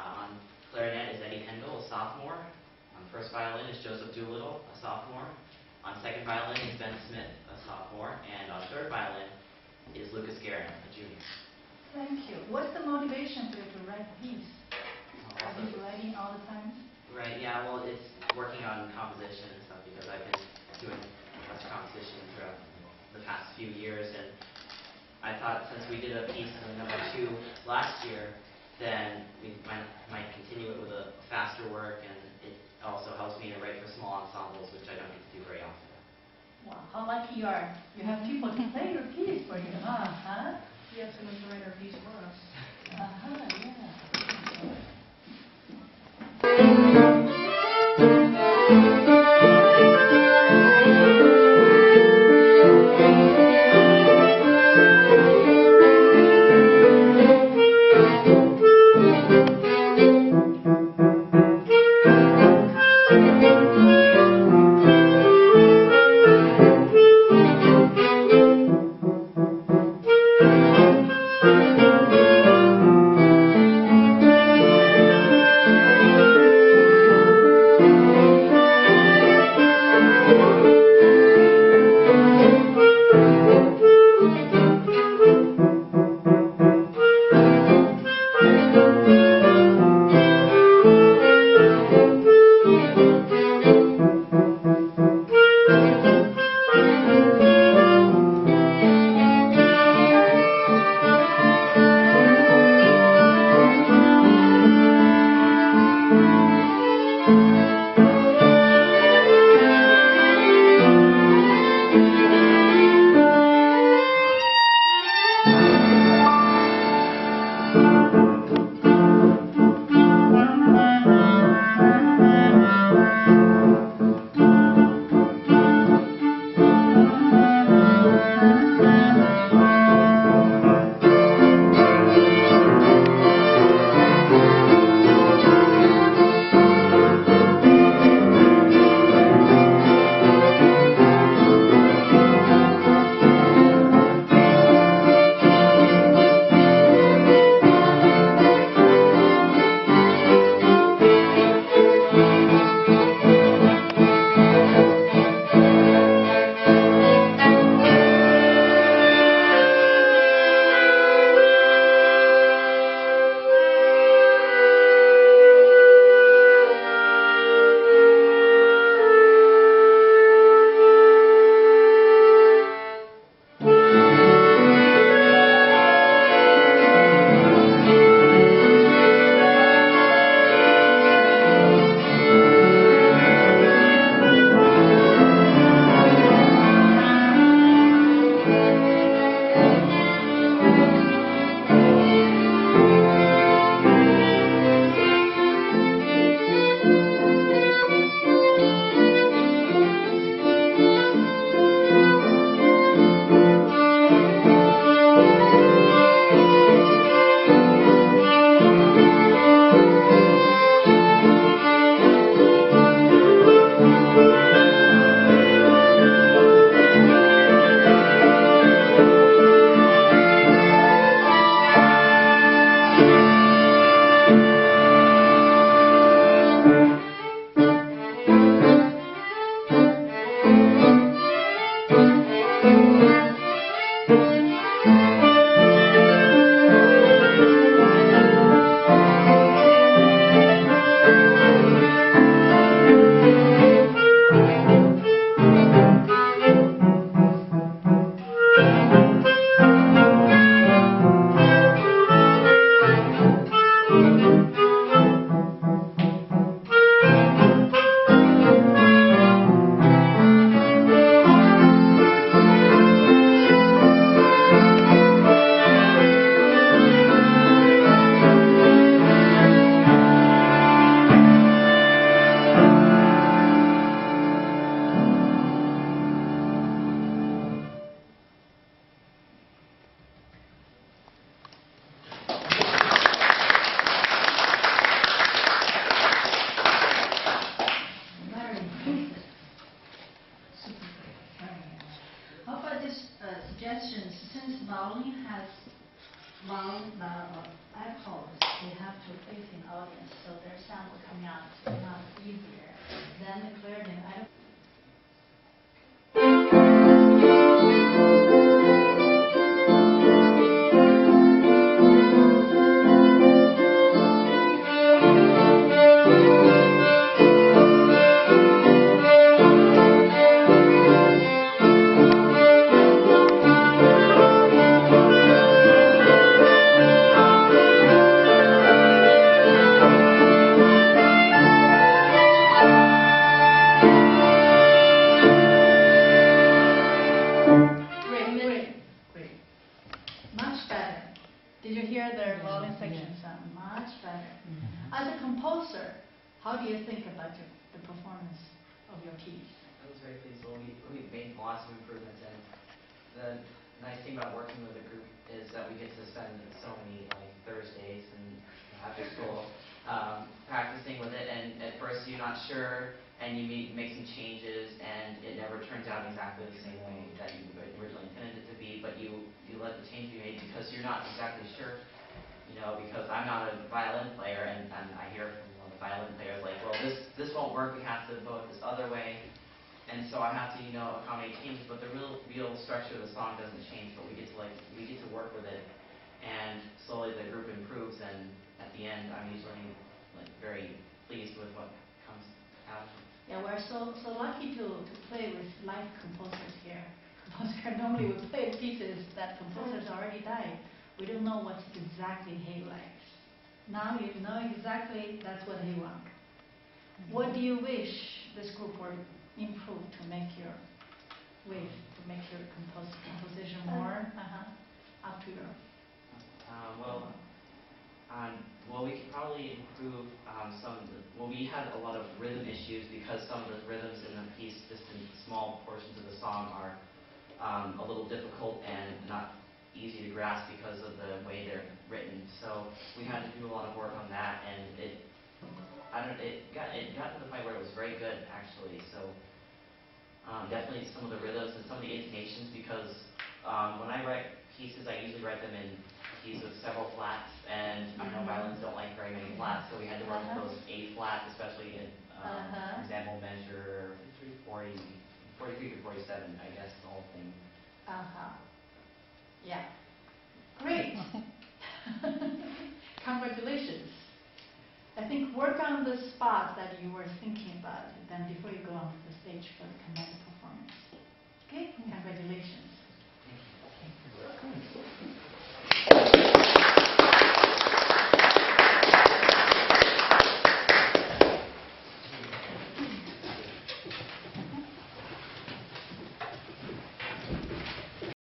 On clarinet is Hendel, a sophomore. On first violin is Doolittle, a sophomore. On second violin is Benn Smith, a sophomore. And on third violin is Garron, a junior. Thank you. What's the motivation for you to write a piece? Are you writing all the time? Right, yeah, well, it's working on composition and stuff because I've been doing much composition throughout the past few years, and I thought since we did a piece in number 2 last year, then we might continue it with a faster work, and it also helps me to write for small ensembles, which I don't get to do very often. Wow, how lucky you are. You have people to play your piece for you. Uh-huh. You have someone to write our piece for us. Yeah. their violin section sound much better. As a composer, how do you think about the performance of your piece? I was very pleased. Well, we made lots of improvements, and the nice thing about working with a group is that we get to spend so many like Thursdays and after school practicing with it. And at first you're not sure, and you make some changes, and it never turns out exactly the same way that you originally intended it to be. But you let the change be made because you're not exactly sure. You know, because I'm not a violin player, and I hear from one of the violin players like, well, this won't work. We have to vote this other way. And so I have to, accommodate changes, but the real structure of the song doesn't change. But we get to work with it, and slowly the group improves. And at the end, I'm usually like very pleased with what comes out. Yeah, we're so lucky to play with live composers here. Composer normally we play pieces that composers already died. We don't know what exactly he likes. Now you know exactly that's what he wants. What do you wish this group would improve to make your composition more up to your? Well, we could probably improve some of the. Well, we had a lot of rhythm issues because some of the rhythms in the piece, just in small portions of the song, are a little difficult and not easy to grasp because of the way they're written. So we had to do a lot of work on that, and it got to the point where it was very good actually. So definitely some of the rhythms and some of the intonations, because when I write pieces, I usually write them in keys with several flats, and I know violins don't like very many flats, so we had to work with those A flats, especially in, for example, measure 43 to 47, I guess, the whole thing. Yeah. Great. Congratulations. I think work on the spot that you were thinking about, then before you go on to the stage for the command performance. Okay? Congratulations.